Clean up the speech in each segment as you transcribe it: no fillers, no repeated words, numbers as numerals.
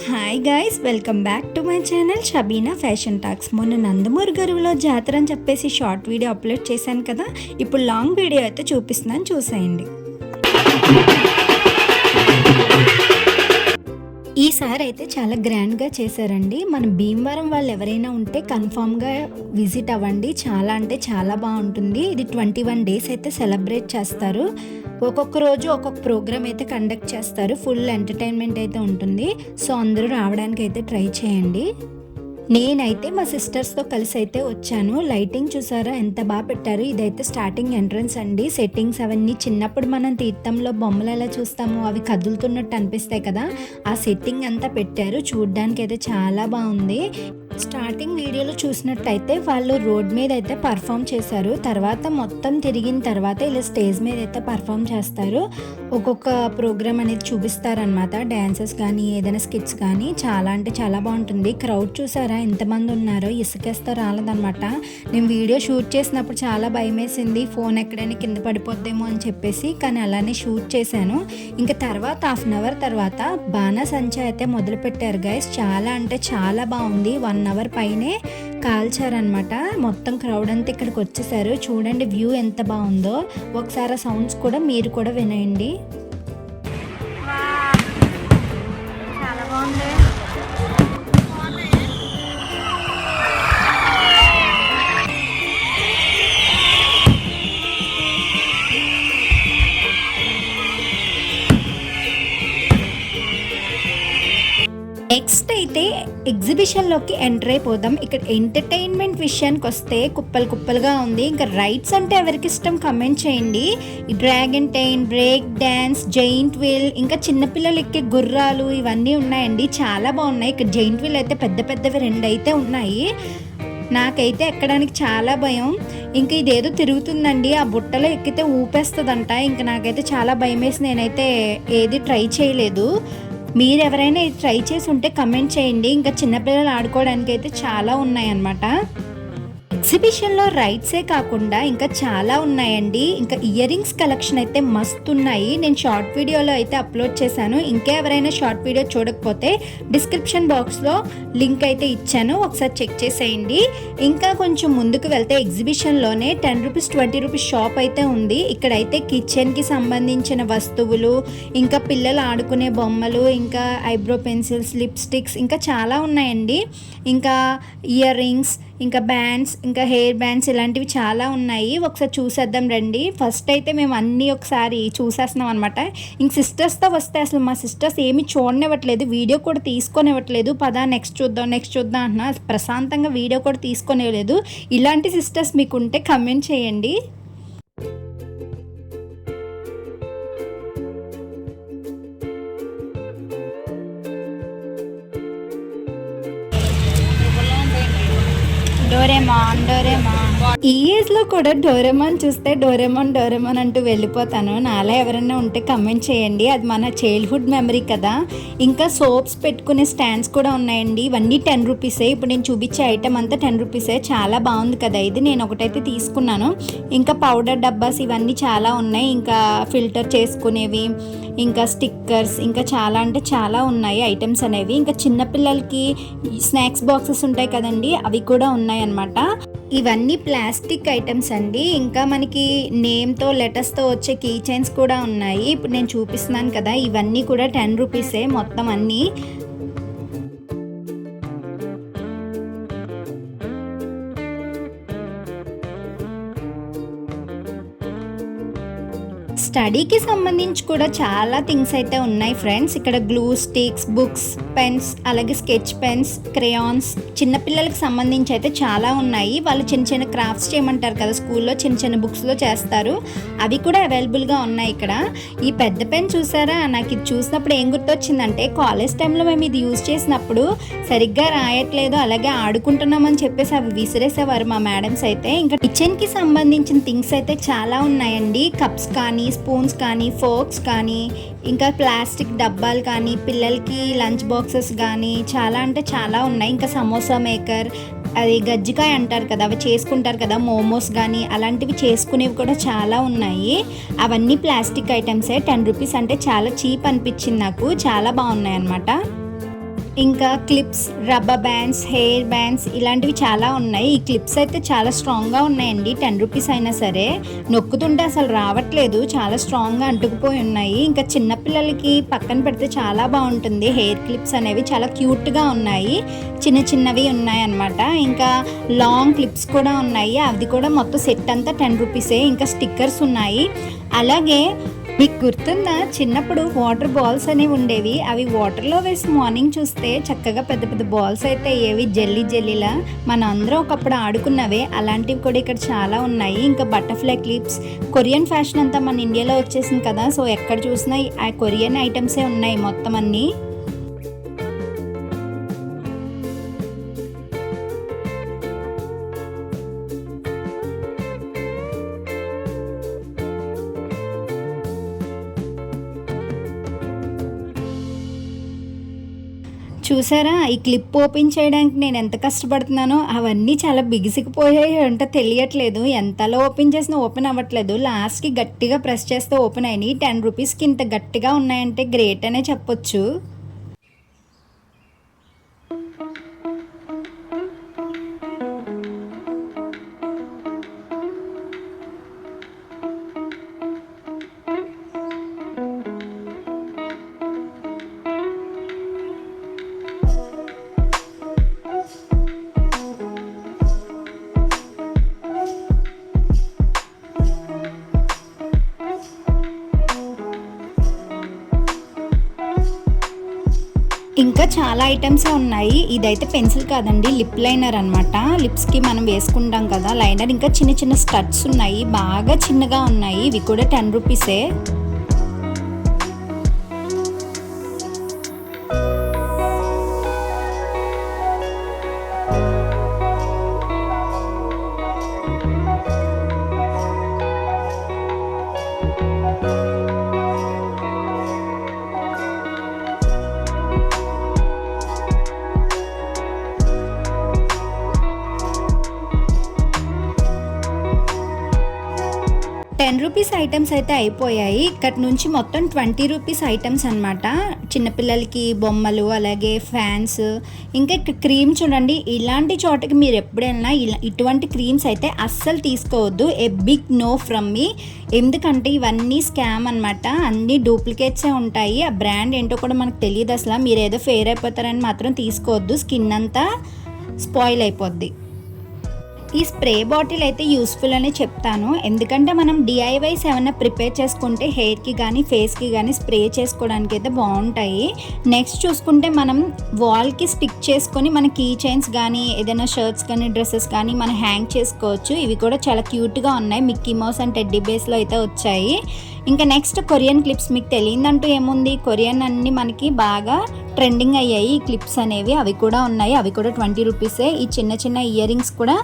Hi guys, welcome back to my channel Shabina fashion talks. మొన్న నందమూరి గరువులో జాతర అని చెప్పేసి షార్ట్ వీడియో అప్లోడ్ చేశాను కదా, ఇప్పుడు లాంగ్ వీడియో అయితే చూపిస్తున్నాను, చూసేయండి. ఈసారి అయితే చాలా గ్రాండ్గా చేశారండి. మన భీమవరం వాళ్ళు ఎవరైనా ఉంటే కన్ఫామ్గా విజిట్ అవ్వండి. చాలా అంటే చాలా బాగుంటుంది. ఇది 21 days అయితే సెలబ్రేట్ చేస్తారు. ఒక్కొక్క రోజు ఒక్కొక్క ప్రోగ్రామ్ అయితే కండక్ట్ చేస్తారు. ఫుల్ ఎంటర్టైన్మెంట్ అయితే ఉంటుంది. సో అందరూ రావడానికి అయితే ట్రై చేయండి. నేనైతే మా సిస్టర్స్తో కలిసి అయితే వచ్చాను. లైటింగ్ చూసారా ఎంత బాగా పెట్టారు. ఇదైతే స్టార్టింగ్ ఎంట్రన్స్ అండి. సెట్టింగ్స్ అవన్నీ చిన్నప్పుడు మనం తీర్థంలో బొమ్మలు ఎలా చూస్తామో అవి కదులుతున్నట్టు అనిపిస్తాయి కదా, ఆ సెట్టింగ్ అంతా పెట్టారు. చూడ్డానికి అయితే చాలా బాగుంది. స్టార్టింగ్ వీడియోలో చూసినట్టయితే వాళ్ళు రోడ్ మీద అయితే పర్ఫామ్ చేశారు. తర్వాత మొత్తం తిరిగిన తర్వాత ఇలా స్టేజ్ మీద అయితే పర్ఫామ్ చేస్తారు. ఒక్కొక్క ప్రోగ్రామ్ అనేది చూపిస్తారనమాట. డ్యాన్సెస్ కానీ ఏదైనా స్కిట్స్ కానీ చాలా అంటే చాలా బాగుంటుంది. క్రౌడ్ చూసారా ఎంతమంది ఉన్నారో, ఇసుకేస్తే రాలేదనమాట. నేను వీడియో షూట్ చేసినప్పుడు చాలా భయం వేసింది, ఫోన్ ఎక్కడైనా కింద పడిపోద్దేమో అని చెప్పేసి, కానీ అలానే షూట్ చేశాను. ఇంకా తర్వాత 1/2 hour తర్వాత బాణాసంచా అయితే మొదలు పెట్టారు గైస్. చాలా అంటే చాలా బాగుంది. 1 hour పైనే కాల్చారనమాట. మొత్తం క్రౌడ్ అంతా ఇక్కడికి వచ్చేసారు. చూడండి వ్యూ ఎంత బాగుందో. ఒకసారి సౌండ్స్ కూడా మీరు కూడా వినండి. చాలా బాగుంది. నెక్స్ట్ అయితే ఎగ్జిబిషన్లోకి ఎంటర్ అయిపోదాం. ఇక్కడ ఎంటర్టైన్మెంట్ విషయానికి వస్తే కుప్పలు కుప్పలుగా ఉంది. ఇంకా రైడ్స్ అంటే ఎవరికి ఇష్టం కమెంట్ చేయండి. Dragon train, break dance, giant wheel, ఇంకా చిన్నపిల్లలు ఎక్కే గుర్రాలు ఇవన్నీ ఉన్నాయండి. చాలా బాగున్నాయి. ఇక్కడ జైంట్ వీల్ అయితే పెద్ద పెద్దవి 2 అయితే ఉన్నాయి. నాకైతే ఎక్కడానికి చాలా భయం. ఇంకా ఇదేదో తిరుగుతుందండి, ఆ బుట్టలో ఎక్కితే ఊపేస్తుందంట. ఇంకా నాకైతే చాలా భయం వేసి నేనైతే ఏది ట్రై చేయలేదు. మీరు ఎవరైనా ఇది ట్రై చేసి ఉంటే కమెంట్ చేయండి. ఇంకా చిన్నపిల్లలు ఆడుకోవడానికి అయితే చాలా ఉన్నాయన్నమాట. ఎగ్జిబిషన్లో రైడ్సే కాకుండా ఇంకా చాలా ఉన్నాయండి. ఇంకా ఇయర్ రింగ్స్ కలెక్షన్ అయితే మస్తు ఉన్నాయి. నేను షార్ట్ వీడియోలో అయితే అప్లోడ్ చేశాను. ఇంకా ఎవరైనా షార్ట్ వీడియో చూడకపోతే డిస్క్రిప్షన్ బాక్స్లో లింక్ అయితే ఇచ్చాను, ఒకసారి చెక్ చేసేయండి. ఇంకా కొంచెం ముందుకు వెళ్తే ఎగ్జిబిషన్లోనే 10 రూపీస్ 20 రూపీస్ షాప్ అయితే ఉంది. ఇక్కడైతే కిచెన్కి సంబంధించిన వస్తువులు, ఇంకా పిల్లలు ఆడుకునే బొమ్మలు, ఇంకా ఐబ్రో పెన్సిల్స్, లిప్స్టిక్స్ ఇంకా చాలా ఉన్నాయండి. ఇంకా ఇయర్ రింగ్స్, ఇంకా బ్యాండ్స్, ఇంకా హెయిర్ బ్యాండ్స్ ఇలాంటివి చాలా ఉన్నాయి. ఒకసారి చూసేద్దాం రండి. ఫస్ట్ అయితే మేము అన్నీ ఒకసారి చూసేస్తున్నాం అనమాట. ఇంక సిస్టర్స్తో వస్తే అసలు మా సిస్టర్స్ ఏమి చూడనివ్వట్లేదు, వీడియో కూడా తీసుకొనివ్వట్లేదు. పదా నెక్స్ట్ చూద్దాం అంటున్నా. ప్రశాంతంగా వీడియో కూడా తీసుకొనివ్వలేదు. ఇలాంటి సిస్టర్స్ మీకు ఉంటే కమెంట్ చేయండి. ఈ ఏజ్ లో కూడా డోరేమాన్ చూస్తే డోరేమాన్ అంటూ వెళ్ళిపోతాను. నాలా ఎవరైనా ఉంటే కమెంట్ చేయండి. అది మన చైల్డ్హుడ్ మెమరీ కదా. ఇంకా సోప్స్ పెట్టుకునే స్టాండ్స్ కూడా ఉన్నాయండి. ఇవన్నీ 10 రూపీసే. ఇప్పుడు నేను చూపించే ఐటమ్ అంతా 10 రూపీసే. చాలా బాగుంది కదా ఇది. నేను ఒకటైతే తీసుకున్నాను. ఇంకా పౌడర్ డబ్బాస్ ఇవన్నీ చాలా ఉన్నాయి. ఇంకా ఫిల్టర్ చేసుకునేవి, ఇంకా స్టిక్కర్స్, ఇంకా చాలా అంటే చాలా ఉన్నాయి ఐటమ్స్ అనేవి. ఇంకా చిన్నపిల్లలకి స్నాక్స్ బాక్సెస్ ఉంటాయి కదండి, అవి కూడా ఉన్నాయి అన్నమాట. ఇవన్నీ ప్లాస్టిక్ ఐటమ్స్ అండి. ఇంకా మనకి నేమ్తో లెటర్స్తో వచ్చే కీ చైన్స్ కూడా ఉన్నాయి. ఇప్పుడు నేను చూపిస్తున్నాను కదా, ఇవన్నీ కూడా 10 రూపీసే మొత్తం అన్నీ. స్టడీకి సంబంధించి కూడా చాలా థింగ్స్ అయితే ఉన్నాయి ఫ్రెండ్స్. ఇక్కడ గ్లూ స్టిక్స్, బుక్స్, పెన్స్, అలాగే స్కెచ్ పెన్స్, క్రేయాన్స్, చిన్నపిల్లలకి సంబంధించి అయితే చాలా ఉన్నాయి. వాళ్ళు చిన్న చిన్న క్రాఫ్ట్స్ చేయమంటారు కదా స్కూల్లో, చిన్న చిన్న బుక్స్లో చేస్తారు. అవి కూడా అవైలబుల్గా ఉన్నాయి ఇక్కడ. ఈ పెద్ద పెన్ చూసారా, నాకు ఇది చూసినప్పుడు ఏం గుర్తొచ్చిందంటే, కాలేజ్ టైంలో మేము ఇది యూజ్ చేసినప్పుడు సరిగ్గా రాయట్లేదు, అలాగే ఆడుకుంటున్నామని చెప్పేసి అవి విసిరేసేవారు మా మేడమ్స్ అయితే. ఇంకా కిచెన్కి సంబంధించిన థింగ్స్ అయితే చాలా ఉన్నాయండి. కప్స్ కానీ, స్పూన్స్ కానీ, ఫోర్క్స్ కానీ, ఇంకా ప్లాస్టిక్ డబ్బాలు కానీ, పిల్లలకి లంచ్ బాక్సెస్ కానీ చాలా అంటే చాలా ఉన్నాయి. ఇంకా సమోసా మేకర్, అది గజ్జికాయ అంటారు కదా, అవి చేసుకుంటారు కదా, మోమోస్ కానీ అలాంటివి చేసుకునేవి కూడా చాలా ఉన్నాయి. అవన్నీ ప్లాస్టిక్ ఐటమ్సే. 10 రూపీస్ అంటే చాలా చీప్ అనిపించింది నాకు, చాలా బాగున్నాయి అన్నమాట. ఇంకా clips, rubber bands, hair bands ఇలాంటివి చాలా ఉన్నాయి. ఈ క్లిప్స్ అయితే చాలా స్ట్రాంగ్గా ఉన్నాయండి. 10 రూపీస్ అయినా సరే నొక్కుతుంటే అసలు రావట్లేదు, చాలా స్ట్రాంగ్గా అంటుకుపోయి ఉన్నాయి. ఇంకా చిన్నపిల్లలకి పక్కన పెడితే చాలా బాగుంటుంది. హెయిర్ క్లిప్స్ అనేవి చాలా క్యూట్గా ఉన్నాయి, చిన్న చిన్నవి ఉన్నాయి అన్నమాట. ఇంకా లాంగ్ క్లిప్స్ కూడా ఉన్నాయి, అది కూడా మొత్తం సెట్ అంతా 10 రూపీసే. ఇంకా స్టిక్కర్స్ ఉన్నాయి. అలాగే మీకు గుర్తుందా, చిన్నప్పుడు వాటర్ బాల్స్ అనేవి ఉండేవి. అవి వాటర్లో వేసి మార్నింగ్ చూస్తే చక్కగా పెద్ద పెద్ద బాల్స్ అయితే అయ్యేవి, జెల్లీ జెల్లీలా. మనం అందరం ఒకప్పుడు ఆడుకున్నవే. అలాంటివి కూడా ఇక్కడ చాలా ఉన్నాయి. ఇంకా బటర్ఫ్లై క్లిప్స్, కొరియన్ ఫ్యాషన్ అంతా మన ఇండియాలో వచ్చేసింది కదా, సో ఎక్కడ చూసినా ఆ కొరియన్ ఐటమ్సే ఉన్నాయి మొత్తం అన్నీ. చూసారా, ఈ క్లిప్ ఓపెన్ చేయడానికి నేను ఎంత కష్టపడుతున్నానో. అవన్నీ చాలా బిగిసికిపోయాయి అంటే తెలియట్లేదు, ఎంతలో ఓపెన్ చేసినా ఓపెన్ అవ్వట్లేదు. లాస్ట్కి గట్టిగా ప్రెస్ చేస్తే ఓపెన్ అయినాయి. 10 రూపీస్కి ఇంత గట్టిగా ఉన్నాయంటే గ్రేట్ అనే చెప్పొచ్చు. ఇంకా చాలా ఐటమ్సే ఉన్నాయి. ఇదైతే పెన్సిల్ కాదండి, లిప్ లైనర్ అనమాట. లిప్స్కి మనం వేసుకుంటాం కదా లైనర్. ఇంకా చిన్న చిన్న స్టడ్స్ ఉన్నాయి, బాగా చిన్నగా ఉన్నాయి. ఇవి కూడా 10 రూపీసే. రూపీస్ ఐటమ్స్ అయితే అయిపోయాయి. ఇక్కడ నుంచి మొత్తం 20 రూపీస్ ఐటమ్స్ అనమాట. చిన్నపిల్లలకి బొమ్మలు, అలాగే ఫ్యాన్స్, ఇంకా ఇక్కడ క్రీమ్ చూడండి. ఇలాంటి చోటకి మీరు ఎప్పుడైనా ఇటువంటి క్రీమ్స్ అయితే అస్సలు తీసుకోవద్దు. A big no from me. ఎందుకంటే ఇవన్నీ స్కామ్ అనమాట, అన్నీ డూప్లికేట్సే ఉంటాయి. ఆ బ్రాండ్ ఏంటో కూడా మనకు తెలియదు అసలు. మీరు ఏదో ఫెయిర్ అయిపోతారని మాత్రం తీసుకోవద్దు, స్కిన్ అంతా స్పాయిల్ అయిపోద్ది. ఈ స్ప్రే బాటిల్ అయితే యూస్ఫుల్ అని చెప్తాను, ఎందుకంటే మనం డిఐవైస్ ఏమైనా ప్రిపేర్ చేసుకుంటే హెయిర్కి కానీ ఫేస్కి కానీ స్ప్రే చేసుకోవడానికి అయితే బాగుంటాయి. నెక్స్ట్ చూసుకుంటే మనం వాల్కి స్టిక్ చేసుకొని మన కీ చైన్స్ కానీ ఏదైనా షర్ట్స్ కానీ డ్రెస్సెస్ కానీ మనం హ్యాంగ్ చేసుకోవచ్చు. ఇవి కూడా చాలా క్యూట్గా ఉన్నాయి. మిక్కీ మౌస్ అండ్ టెడ్డీ బేస్లో అయితే వచ్చాయి. ఇంకా నెక్స్ట్ కొరియన్ క్లిప్స్. మీకు తెలియదంటూ ఏముంది, కొరియన్ అన్నీ మనకి బాగా ట్రెండింగ్ అయ్యాయి ఈ క్లిప్స్ అనేవి. అవి కూడా ఉన్నాయి, అవి కూడా 20 రూపీసే. ఈ చిన్న చిన్న ఇయర్ రింగ్స్ కూడా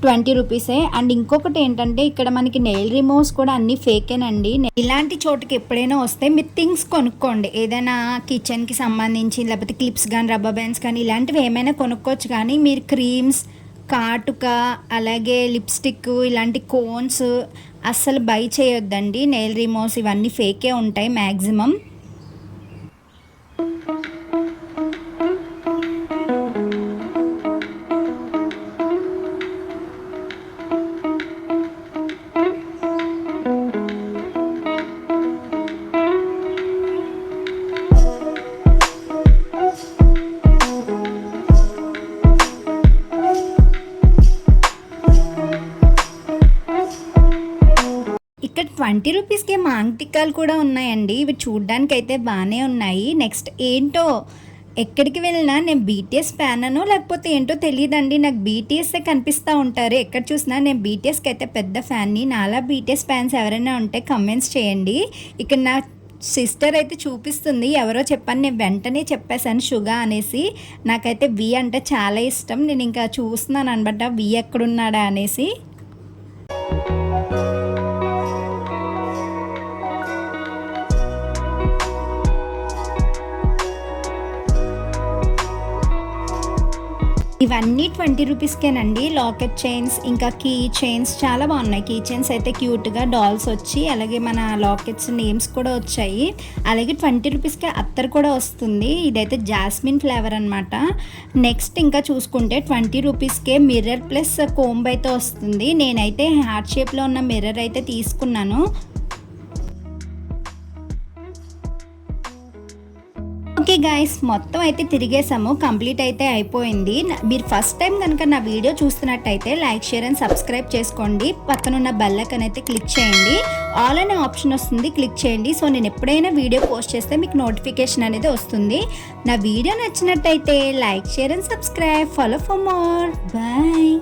20 రూపీసే. అండ్ ఇంకొకటి ఏంటంటే ఇక్కడ మనకి నెయిల్ రిమూవ్స్ కూడా అన్ని ఫేకేనండి. ఇలాంటి చోటుకి ఎప్పుడైనా వస్తే మీరు థింగ్స్ కొనుక్కోండి, ఏదైనా కిచెన్కి సంబంధించి, లేకపోతే క్లిప్స్ కానీ రబ్బర్ బ్యాండ్స్ కానీ ఇలాంటివి ఏమైనా కొనుక్కోవచ్చు. కానీ మీరు క్రీమ్స్, కాటుక, అలాగే లిప్స్టిక్, ఇలాంటి కోన్స్ అస్సలు బై చేయొద్దండి. నెయిల్ రిమూవ్స్ ఇవన్నీ ఫేకే ఉంటాయి మ్యాక్సిమం. ఇక్కడ 20 రూపీస్కే మాంగ్ టిక్కాలు కూడా ఉన్నాయండి. ఇవి చూడ్డానికి అయితే బాగానే ఉన్నాయి. నెక్స్ట్ ఏంటో, ఎక్కడికి వెళ్ళినా నేను బీటీఎస్ ఫ్యాన్ అనో లేకపోతే ఏంటో తెలియదండి, నాకు బీటీఎస్ఏ కనిపిస్తూ ఉంటారు ఎక్కడ చూసినా. నేను బీటీఎస్కి అయితే పెద్ద ఫ్యాన్ని. నాలా బీటీఎస్ ఫ్యాన్స్ ఎవరైనా ఉంటే కమెంట్స్ చేయండి. ఇక్కడ నా సిస్టర్ అయితే చూపిస్తుంది, ఎవరో చెప్పాను, నేను వెంటనే చెప్పేశాను షుగా అనేసి. నాకైతే వి అంటే చాలా ఇష్టం. నేను ఇంకా చూస్తున్నాను అనమాట వి ఎక్కడున్నాడా అనేసి. ఇవన్నీ 20 రూపీస్కేనండి. లాకెట్ చైన్స్ ఇంకా కీ చైన్స్ చాలా బాగున్నాయి. కీ చైన్స్ అయితే క్యూట్గా డాల్స్ వచ్చి అలాగే మన లాకెట్స్ నేమ్స్ కూడా వచ్చాయి. అలాగే 20 రూపీస్కే అత్తర్ కూడా వస్తుంది. ఇదైతే జాస్మిన్ ఫ్లేవర్ అనమాట. నెక్స్ట్ ఇంకా చూసుకుంటే 20 రూపీస్కే మిర్రర్ ప్లస్ కోంబ్ అయితే వస్తుంది. నేనైతే హార్ట్ షేప్లో ఉన్న మిర్రర్ అయితే తీసుకున్నాను. ఓకే గాయస్, మొత్తం అయితే తిరిగేసాము. కంప్లీట్ అయితే అయిపోయింది. మీరు ఫస్ట్ టైం కనుక నా వీడియో చూస్తున్నట్టయితే లైక్, షేర్ అండ్ సబ్స్క్రైబ్ చేసుకోండి. పక్కనున్న బెల్ ఐకాన్ అయితే క్లిక్ చేయండి. ఆల్ అనే ఆప్షన్ వస్తుంది, క్లిక్ చేయండి. సో నేను ఎప్పుడైనా వీడియో పోస్ట్ చేస్తే మీకు నోటిఫికేషన్ అనేది వస్తుంది. నా వీడియో నచ్చినట్టయితే like, share and subscribe. Follow for more. Bye.